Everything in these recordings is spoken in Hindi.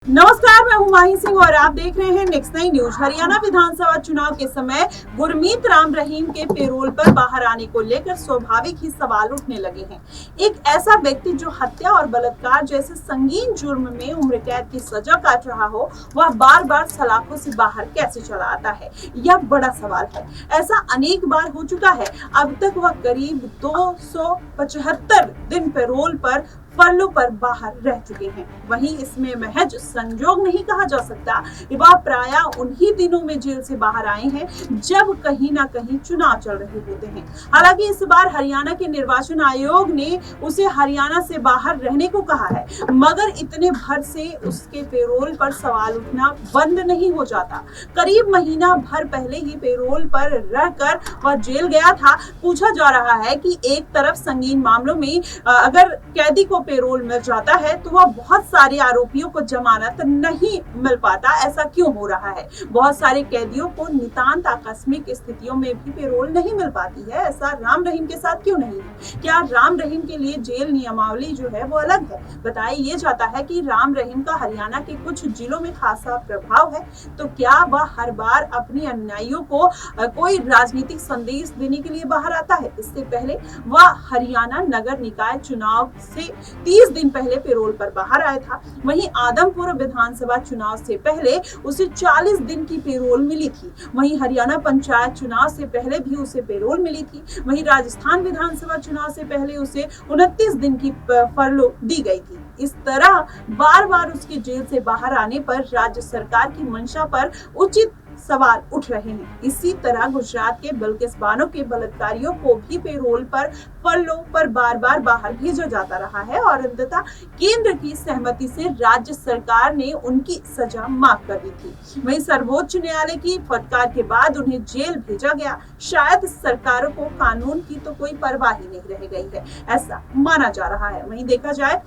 नमस्कार, मैं हूं माही सिंह और आप देख रहे हैं नेक्स्ट 9 न्यूज। हरियाणा विधानसभा चुनाव के समय गुरमीत राम रहीम के पेरोल पर बाहर आने को लेकर स्वाभाविक ही सवाल उठने लगे हैं। एक ऐसा व्यक्ति जो हत्या और बलात्कार जैसे संगीन जुर्म में उम्र कैद की सजा काट रहा हो, वह बार बार सलाखों से बाहर कैसे चला आता है, यह बड़ा सवाल है। ऐसा अनेक बार हो चुका है। अब तक वह करीब 275 दिन पेरोल पर फरलों पर बाहर रह चुके हैं। वहीं इसमें महज संजोग नहीं कहा जा सकता कि वह प्रायः उन्हीं दिनों में जेल से बाहर आए हैं जब कहीं ना कहीं चुनाव चल रहे होते हैं। हालांकि इस बार हरियाणा के निर्वाचन आयोग ने उसे हरियाणा से बाहर रहने को कहा है, मगर इतने भर से उसके पेरोल पर सवाल उठना बंद नहीं हो जाता। करीब महीना भर पहले ही पेरोल पर रहकर वह जेल गया था। पूछा जा रहा है कि एक तरफ संगीन मामलों में अगर कैदी को पेरोल मिल जाता है तो वह बहुत सारे आरोपियों को जमानत नहीं मिल पाता। ऐसा क्यों हो रहा है? बहुत सारे कैदियों को नितांत आकस्मिक स्थितियों में भी पेरोल नहीं मिल पाती है। ऐसा राम रहीम के साथ क्यों नहीं है? क्या राम रहीम के लिए जेल नियमावली जो है वो अलग है? बताया ये जाता है कि राम रहीम का हरियाणा के कुछ जिलों में खासा प्रभाव है। तो क्या वह हर बार अपने अनुयायियों को कोई राजनीतिक संदेश देने के लिए बाहर आता है? इससे पहले वह हरियाणा नगर निकाय चुनाव से 30 दिन पहले पेरोल पर बाहर आया था। वहीं आदमपुर विधानसभा चुनाव से पहले उसे 40 दिन की पेरोल मिली थी। वहीं हरियाणा पंचायत चुनाव से पहले भी उसे पेरोल मिली थी। वहीं राजस्थान विधानसभा चुनाव से पहले उसे 29 दिन की फरलो दी गई थी। इस तरह बार बार उसके जेल से बाहर आने पर राज्य सरकार की मंशा पर उचित सवाल उठ रहे हैं। इसी तरह गुजरात के बिल्किस बानो के बलात्कारियों को भी पेरोल पर फरलों पर बार बार बाहर भेजा जाता रहा है और अंततः केंद्र की सहमति से राज्य सरकार ने उनकी सजा माफ कर दी थी। वहीं सर्वोच्च न्यायालय की फटकार के बाद उन्हें जेल भेजा गया। शायद सरकारों को कानून की तो कोई परवाह ही नहीं रह गई है, ऐसा माना जा रहा है। वहीं देखा जाए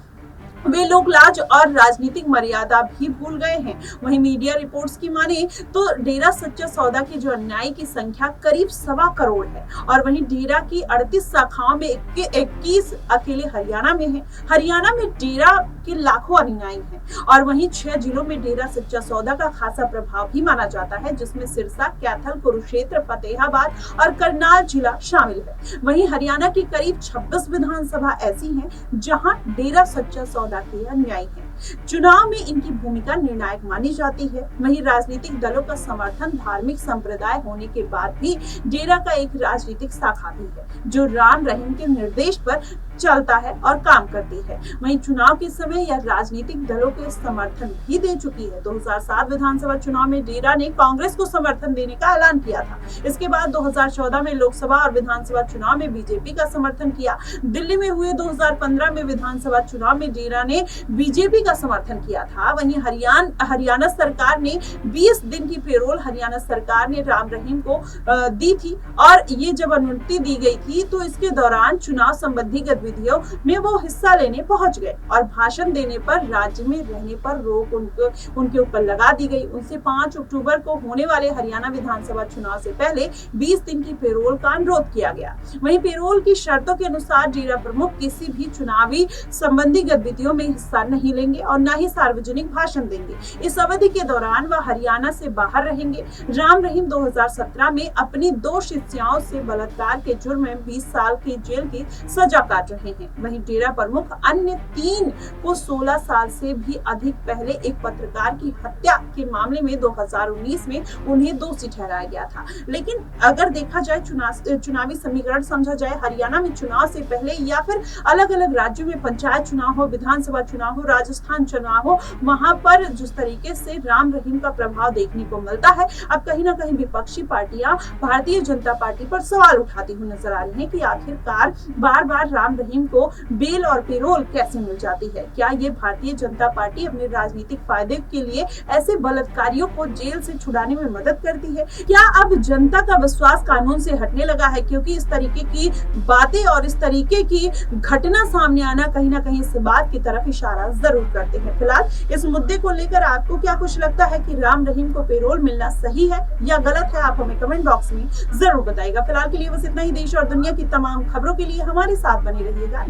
वे लोग लाज और राजनीतिक मर्यादा भी भूल गए हैं। वहीं मीडिया रिपोर्ट्स की माने तो डेरा सच्चा सौदा के जो अनुयायी की संख्या करीब 1.25 करोड़ है और वहीं डेरा की 38 शाखाओं में 21 अकेले हरियाणा में है। हरियाणा में डेरा के लाखों अनुयायी हैं और वहीं 6 जिलों में डेरा सच्चा सौदा का खासा प्रभाव भी माना जाता है, जिसमें सिरसा, कैथल, कुरुक्षेत्र, फतेहाबाद और करनाल जिला शामिल है। वहीं हरियाणा की करीब 26 विधानसभा ऐसी हैं जहां डेरा सच्चा सौदा के अनुयायी हैं। चुनाव में इनकी भूमिका निर्णायक मानी जाती है। वहीं राजनीतिक दलों का समर्थन धार्मिक संप्रदाय होने के बाद भी डेरा का एक राजनीतिक शाखा भी है जो राम रहीम के निर्देश पर चलता है और काम करती है। वहीं चुनाव के समय यह राजनीतिक दलों के समर्थन भी दे चुकी है। 2007 विधानसभा चुनाव में डेरा ने कांग्रेस को समर्थन देने का ऐलान किया था। इसके बाद 2014 में लोकसभा और विधानसभा चुनाव में बीजेपी का समर्थन किया। दिल्ली में हुए 2015 में विधानसभा चुनाव में डेरा ने बीजेपी का समर्थन किया था। वहीं हरियाणा सरकार ने 20 दिन की पेरोल हरियाणा सरकार ने राम रहीम को दी थी और ये जब अनुमति दी गई थी तो इसके दौरान चुनाव संबंधी गतिविधियों में वो हिस्सा लेने पहुंच गए और भाषण देने पर राज्य में रहने पर रोक उनके ऊपर लगा दी गई। उनसे 5 अक्टूबर को होने वाले हरियाणा विधानसभा चुनाव से पहले 20 दिन की पेरोल का अनुरोध किया गया। वहीं पेरोल की शर्तों के अनुसार डेरा प्रमुख किसी भी चुनावी संबंधी गतिविधियों में हिस्सा नहीं लेंगे और न ही सार्वजनिक भाषण देंगे। इस अवधि के दौरान वह हरियाणा से बाहर रहेंगे। राम रहीम 2017 में अपनी 2 शिष्याओं से बलात्कार के जुर्म में 20 साल की जेल की सजा काट रहे हैं। वहीं डेरा प्रमुख अन्य 3 को 16 साल से भी अधिक पहले एक पत्रकार की हत्या के मामले में 2019 में उन्हें दोषी ठहराया गया था। लेकिन अगर देखा जाए चुनावी समीकरण समझा जाए, हरियाणा में चुनाव से पहले या फिर अलग अलग राज्यों में पंचायत चुनाव हो, विधानसभा चुनाव हो, राजस्थान चुनाव हो, वहां पर जिस तरीके से राम रहीम का प्रभाव देखने को मिलता है, अब कहीं ना कहीं विपक्षी पार्टियां भारतीय जनता पार्टी पर सवाल उठाती हुई नजर आ रही हैं कि आखिरकार बार बार राम रहीम को बेल और पेरोल कैसे मिल जाती है। क्या ये भारतीय जनता पार्टी अपने राजनीतिक फायदे के लिए ऐसे बलात्कारियों को जेल से छुड़ाने में मदद करती है? क्या अब जनता का विश्वास कानून से हटने लगा है? क्योंकि इस तरीके की बातें और इस तरीके की घटना सामने आना कहीं ना कहीं इस बात की तरफ इशारा जरूर करते हैं। फिलहाल इस मुद्दे को लेकर आपको क्या कुछ लगता है कि राम रहीम को पेरोल मिलना सही है या गलत है? आप हमें कमेंट बॉक्स में जरूर बताइएगा। फिलहाल के लिए बस इतना ही। देश और दुनिया की तमाम खबरों के लिए हमारे साथ बने रहिएगा।